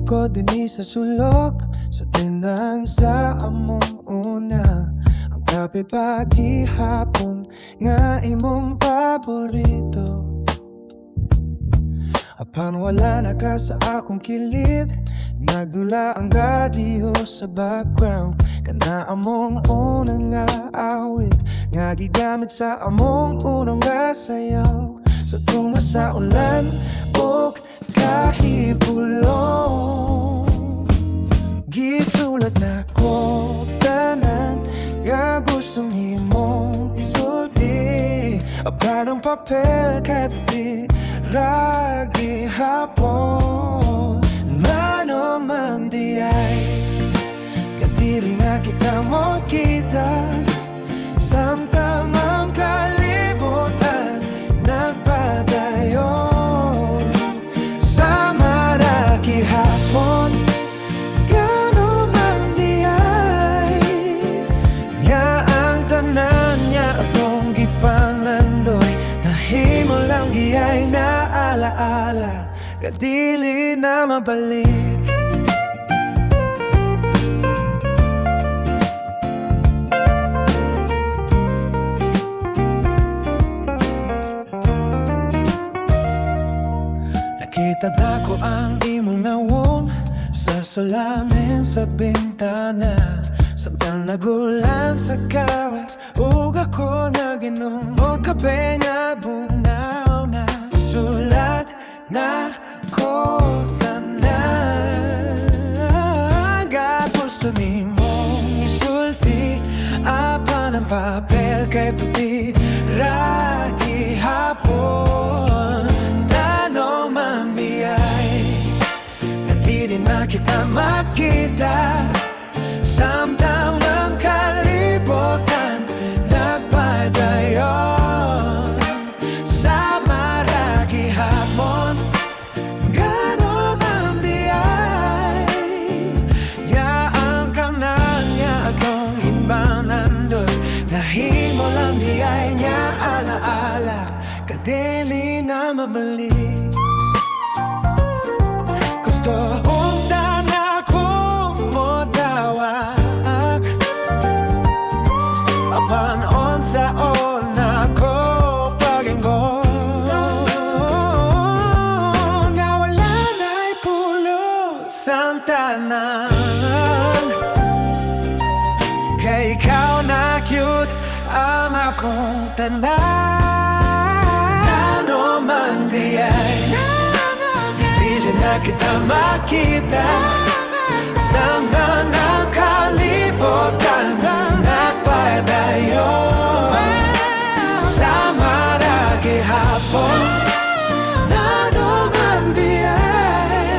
ko din sa sulok sa tindang sa among una. Ang kape paghihapon nga imong paborito. Apan wala na ka sa akong kilid, nagdula ang radio sa background. Kana among unang nga awit nga gigamit sa among unang nga sayaw. Sa tunga sa ulan o kahibulong, gisulat na ko tanan nga gustong himong isulti. Apan ang papel kay pati ragi hapon. Mano man di ay kadili na kita mo kita. Samtang ang kalibutan nagpadayon sa maraki hapon. Gano man di ay nga ang tanan niya akong gipanlandoy. Nahimo lang giyay na alaala, kadili na mabalik. Nakita na ko ang imong nawong sa salamin sa bintana. Samtang nagulan sa gawas, ug ako naginom o kape nga bunaw na. Sulat na ko tanan nga gusto nimong isulti. Apan ang papel kay puti ragi hapon. Nano mamiyay nagpili na kita makita. Samtang ang kalibutan nagpadayon sa maragi hapon. Gano man di ay yaang kanan niya akong imbanandoy. Nahimo lang di ay niya alaala, kadili na mabalik. Gusto untan akong modawak, apan unsaon ako paginggon. Nga wala na'y pulos ang tanan, kay ikaw na cute ang akong tanan. Nano man di ay dili na kita makita. Samtang ang kalibutan nagpadayon sa maragi hapon. Nano man di ay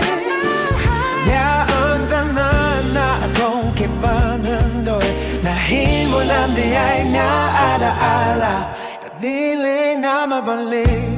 yaang tanan na akong kipanandoy. Nahimo lang di ay na alaala, kadili na mabalik.